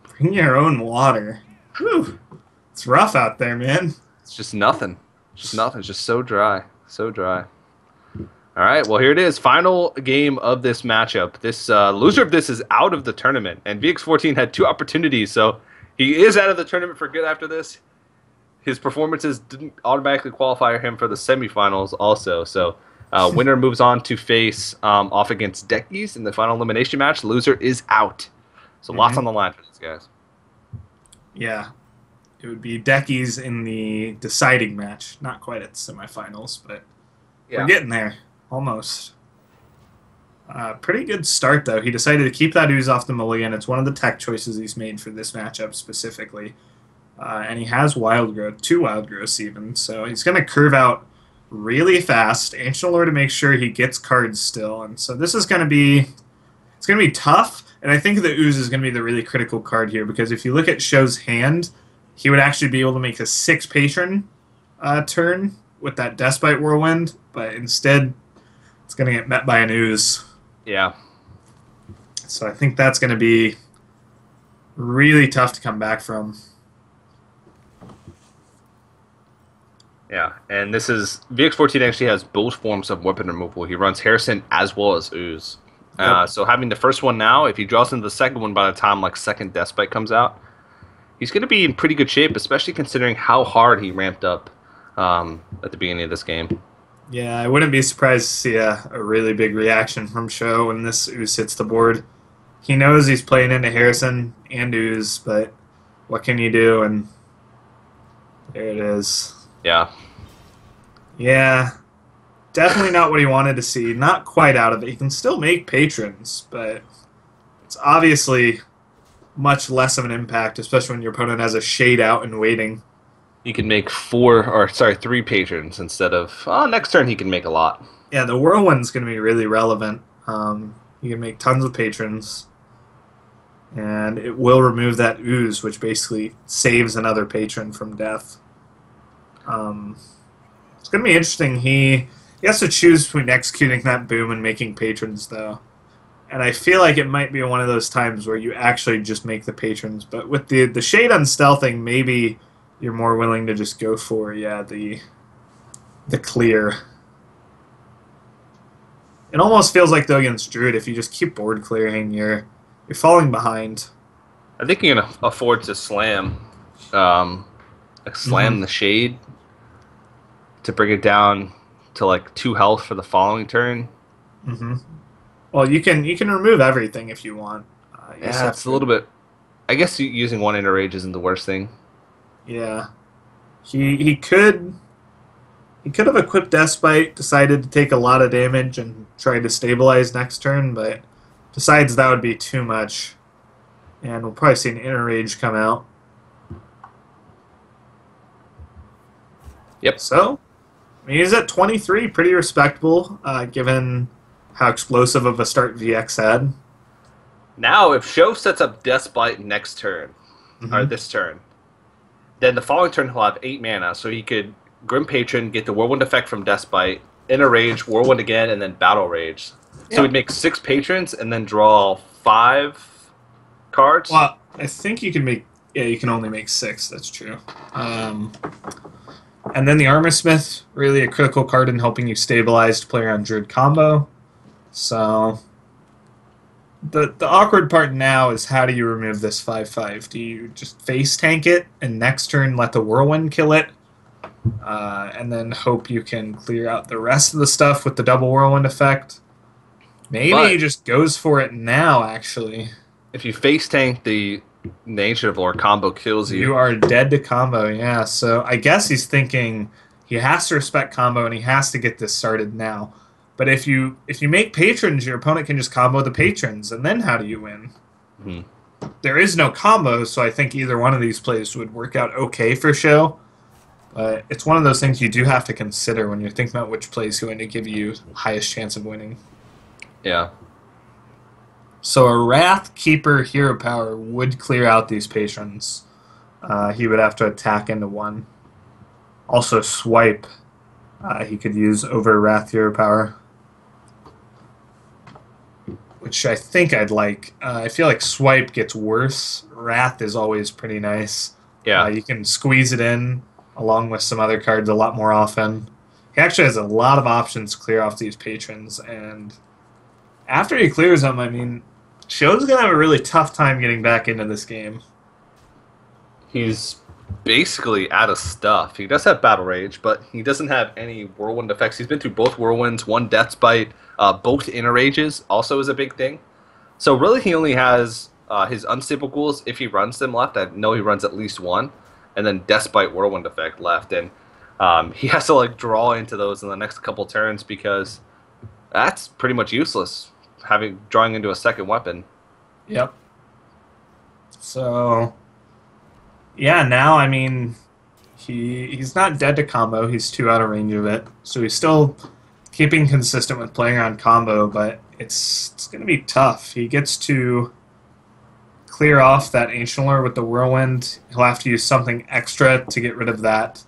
[SPEAKER 2] Bring your own water. Whew. It's rough out there, man.
[SPEAKER 1] It's just nothing. Just nothing. It's just so dry. So dry. All right, well, here it is. Final game of this matchup. This loser of this is out of the tournament, and VX14 had 2 opportunities, so he is out of the tournament for good after this. His performances didn't automatically qualify him for the semifinals also, so winner moves on to face off against Deckies in the final elimination match. Loser is out. So lots on the line for these guys.
[SPEAKER 2] Yeah. It would be Deckies in the deciding match. Not quite at the semifinals, but we're getting there. Almost. Pretty good start, though. He decided to keep that ooze off the mulligan. It's one of the tech choices he's made for this matchup specifically. And he has wild growth, 2 wild growths even. So he's going to curve out really fast. Ancient Lore to make sure he gets cards still. And so this is going to be... It's going to be tough. And I think the ooze is going to be the really critical card here. Because if you look at Show's hand, he would actually be able to make a 6 Patron turn with that Despite Whirlwind. But instead... it's going to get met by an ooze.
[SPEAKER 1] Yeah.
[SPEAKER 2] So I think that's going to be really tough to come back from.
[SPEAKER 1] Yeah, and this is... VX14 actually has both forms of weapon removal. He runs Harrison as well as ooze.
[SPEAKER 2] Yep.
[SPEAKER 1] So having the first one now, if he draws into the second one by the time second Despite comes out, he's going to be in pretty good shape, especially considering how hard he ramped up at the beginning of this game.
[SPEAKER 2] Yeah, I wouldn't be surprised to see a really big reaction from Show when this ooze hits the board. He knows he's playing into Harrison and ooze, but what can you do? And there it is.
[SPEAKER 1] Yeah.
[SPEAKER 2] Yeah, definitely not what he wanted to see. Not quite out of it. He can still make patrons, but it's obviously much less of an impact, especially when your opponent has a shade out and waiting.
[SPEAKER 1] He can make 3 patrons instead of... next turn he can make a lot.
[SPEAKER 2] Yeah, the Whirlwind's going to be really relevant. You can make tons of patrons. And it will remove that ooze, which basically saves another patron from death. It's going to be interesting. He has to choose between executing that boom and making patrons, though. And I feel like it might be one of those times where you actually just make the patrons. But with the shade unstealthing, maybe... you're more willing to just go for, the clear. It almost feels like, though, against Druid, if you just keep board clearing, you're falling behind.
[SPEAKER 1] I think you can afford to slam the shade to bring it down to 2 health for the following turn.
[SPEAKER 2] Mm-hmm. Well, you can remove everything if you want.
[SPEAKER 1] It's a little bit... I guess using 1 Inner Rage isn't the worst thing.
[SPEAKER 2] Yeah. He could have equipped Despite, decided to take a lot of damage and try to stabilize next turn, but decides that would be too much. And we'll probably see an Inner Rage come out.
[SPEAKER 1] Yep.
[SPEAKER 2] So, I mean, he's at 23, pretty respectable, given how explosive of a start VX had.
[SPEAKER 1] Now, if Show sets up Despite next turn, or this turn, then the following turn he'll have 8 mana, so he could Grim Patron, get the Whirlwind effect from Despite, Inner Rage, Whirlwind again, and then Battle Rage. So we'd make 6 Patrons and then draw 5 cards.
[SPEAKER 2] Well, I think you can make... Yeah, you can only make 6, that's true. And then the Armor Smith, really a critical card in helping you stabilize to play around Druid combo. So... The awkward part now is how do you remove this 5/5? Do you just face tank it and next turn let the Whirlwind kill it? And then hope you can clear out the rest of the stuff with the double Whirlwind effect? Maybe he just goes for it now, actually.
[SPEAKER 1] If you face tank the Ancient of Lore, combo kills you.
[SPEAKER 2] You are dead to combo, yeah. So I guess he's thinking he has to respect combo and he has to get this started now. But if you make patrons, your opponent can just combo the patrons, and then how do you win? There is no combo, so I think either one of these plays would work out okay for Show. But it's one of those things you do have to consider when you're thinking about which play is going to give you the highest chance of winning.
[SPEAKER 1] Yeah.
[SPEAKER 2] So a Wrath Keeper Hero Power would clear out these patrons. He would have to attack into one. Also Swipe he could use over Wrath Hero Power, which I think I'd like. I feel like Swipe gets worse. Wrath is always pretty nice.
[SPEAKER 1] Yeah.
[SPEAKER 2] You can squeeze it in along with some other cards a lot more often. He actually has a lot of options to clear off these patrons, and after he clears them, I mean, Show's going to have a really tough time getting back into this game.
[SPEAKER 1] He's basically out of stuff. He does have Battle Rage, but he doesn't have any Whirlwind effects. He's been through both Whirlwinds, one Deathbite, both Inner Rages also is a big thing. So really he only has his Unstable Ghouls if he runs them left. I know he runs at least one. And then Deathbite Whirlwind effect left. And he has to like draw into those in the next couple turns because that's pretty much useless, drawing into a second weapon.
[SPEAKER 2] Yep. So... yeah, now, I mean, he's not dead to combo. He's too out of range of it. So he's still keeping consistent with playing on combo, but it's going to be tough. He gets to clear off that Ancient Lore with the Whirlwind. He'll have to use something extra to get rid of that.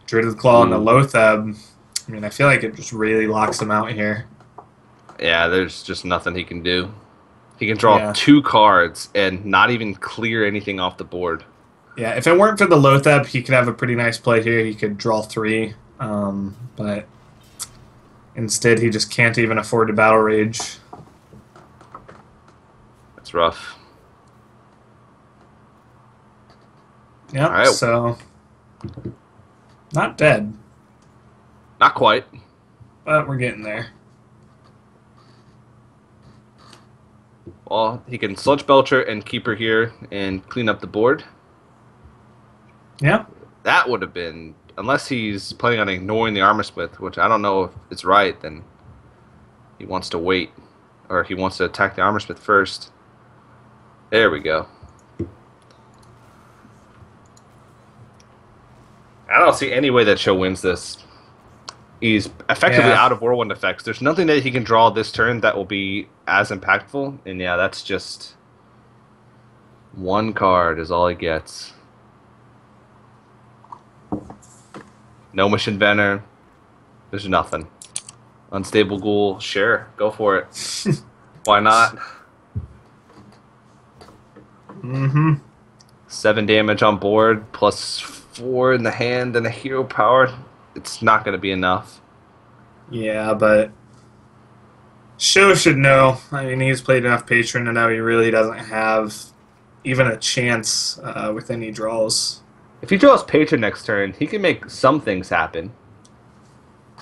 [SPEAKER 2] Druid Claw and the Loatheb. I mean, I feel like it just really locks him out here.
[SPEAKER 1] Yeah, there's just nothing he can do. He can draw 2 cards and not even clear anything off the board.
[SPEAKER 2] Yeah, if it weren't for the Loatheb, he could have a pretty nice play here. He could draw 3, but instead he just can't even afford to Battle Rage.
[SPEAKER 1] That's rough.
[SPEAKER 2] Yep,
[SPEAKER 1] right.
[SPEAKER 2] So not dead.
[SPEAKER 1] Not quite.
[SPEAKER 2] But we're getting there.
[SPEAKER 1] Well, he can Sludge Belcher and Keeper here and clean up the board.
[SPEAKER 2] Yeah.
[SPEAKER 1] That would have been, unless he's planning on ignoring the Armor Smith, which I don't know if it's right, then he wants to wait. Or he wants to attack the Armor Smith first. There we go. I don't see any way that Show wins this. He's effectively out of Whirlwind effects. There's nothing that he can draw this turn that will be as impactful. And yeah, that's just 1 card is all he gets. No Mission Inventor. There's nothing. Unstable Ghoul. Sure, go for it. Why not? 7 damage on board, plus 4 in the hand and a hero power. It's not going to be enough.
[SPEAKER 2] Yeah, but Show should know. I mean, he's played enough Patron to know he really doesn't have even a chance with any draws.
[SPEAKER 1] If he draws Patron next turn, he can make some things happen.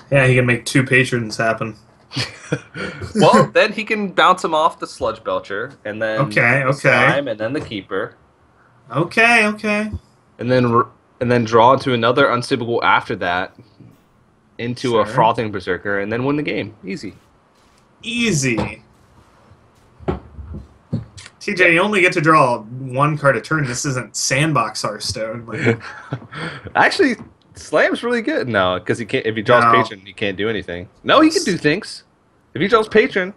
[SPEAKER 2] Yeah, he can make 2 Patrons happen.
[SPEAKER 1] Well, then he can bounce him off the Sludge Belcher, and then
[SPEAKER 2] okay.
[SPEAKER 1] Slime, and then the Keeper.
[SPEAKER 2] Okay.
[SPEAKER 1] And then and then draw into another unstable goal after that into a
[SPEAKER 2] Sure.
[SPEAKER 1] frothing berserker, and then win the game. Easy.
[SPEAKER 2] Easy.
[SPEAKER 1] Yeah.
[SPEAKER 2] TJ, you only get to draw one card a turn. This isn't Sandbox Hearthstone. Like,
[SPEAKER 1] Actually, Slam's really good. No, because he can't. If he draws
[SPEAKER 2] no,
[SPEAKER 1] patron, he can't do anything. No, he can do things. If he draws patron,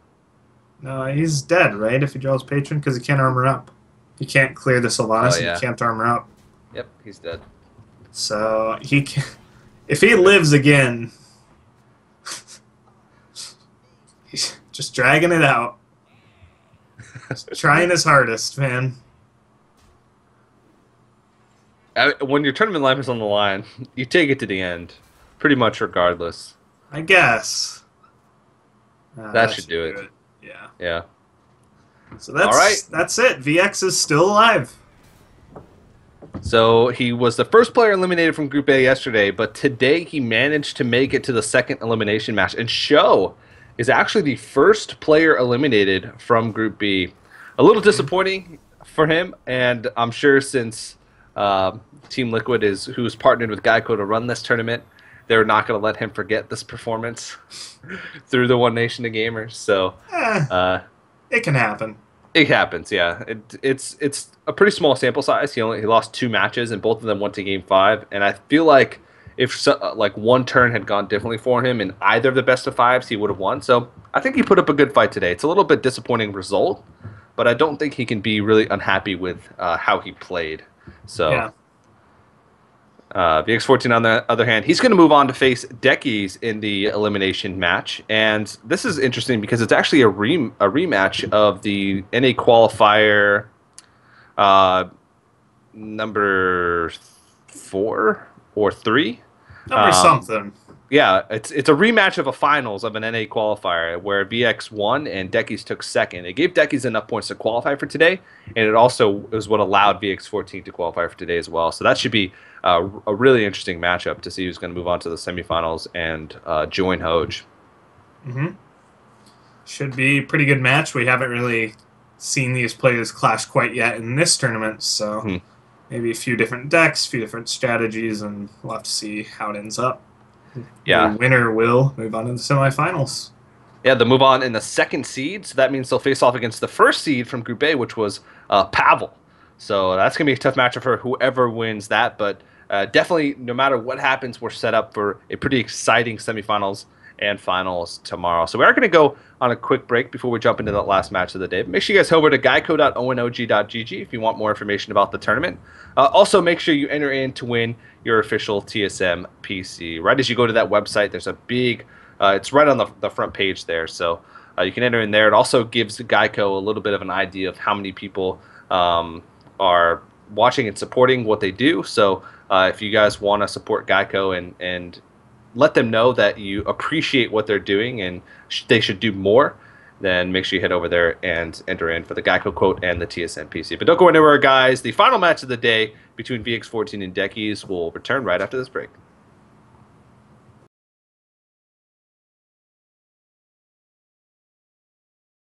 [SPEAKER 2] no, he's dead, right? If he draws Patron, because he can't armor up. He can't clear the
[SPEAKER 1] oh
[SPEAKER 2] Sylvanas, and he
[SPEAKER 1] yeah,
[SPEAKER 2] can't armor up.
[SPEAKER 1] yep, he's dead.
[SPEAKER 2] So he can, if he lives again, he's just dragging it out. Just trying his hardest, man.
[SPEAKER 1] When your tournament life is on the line, you take it to the end, pretty much regardless.
[SPEAKER 2] I guess.
[SPEAKER 1] That should do it.
[SPEAKER 2] Yeah.
[SPEAKER 1] Yeah.
[SPEAKER 2] So
[SPEAKER 1] All right.
[SPEAKER 2] that's it. VX is still alive.
[SPEAKER 1] So he was the first player eliminated from Group A yesterday, but today he managed to make it to the second elimination match. And Sho is actually the first player eliminated from Group B. A little disappointing for him, and I'm sure since Team Liquid who's partnered with GEICO to run this tournament, they're not going to let him forget this performance through the One Nation of Gamers. So
[SPEAKER 2] It can happen.
[SPEAKER 1] it happens, yeah. It's a pretty small sample size. He lost 2 matches, and both of them went to Game 5. And I feel like if like one turn had gone differently for him in either of the best of 5s, he would have won. So I think he put up a good fight today. It's a little bit disappointing result, but I don't think he can be really unhappy with how he played. So
[SPEAKER 2] Yeah.
[SPEAKER 1] VX14, on the other hand, he's going to move on to face Deckies in the elimination match. And this is interesting because it's actually a rematch of the NA qualifier number 4 or 3.
[SPEAKER 2] Number something.
[SPEAKER 1] Yeah, it's a rematch of a finals of an NA qualifier where VX won and Deckies took second. It gave Deckies enough points to qualify for today, and it also is what allowed VX14 to qualify for today as well. So that should be a really interesting matchup to see who's going to move on to the semifinals and join Hoj.
[SPEAKER 2] Mm-hmm. Should be a pretty good match. We haven't really seen these players clash quite yet in this tournament, so maybe a few different decks, a few different strategies, and we'll have to see how it ends up.
[SPEAKER 1] Yeah.
[SPEAKER 2] The winner will move on to the semifinals.
[SPEAKER 1] Yeah, they'll move on in the second seed, so that means they'll face off against the first seed from Group A, which was Pavel. So that's going to be a tough matchup for whoever wins that, but definitely, no matter what happens, we're set up for a pretty exciting semifinals and finals tomorrow. So we are going to go on a quick break before we jump into the last match of the day. But make sure you guys head over to geico.onog.gg if you want more information about the tournament. Also, make sure you enter in to win your official TSM PC. Right as you go to that website, there's a big, it's right on the front page there. So you can enter in there. It also gives GEICO a little bit of an idea of how many people are watching and supporting what they do. So if you guys want to support GEICO and let them know that you appreciate what they're doing and they should do more, then make sure you head over there and enter in for the GEICO quote and the TSM PC. But don't go anywhere, guys. The final match of the day between VX14 and Deckies will return right after this break.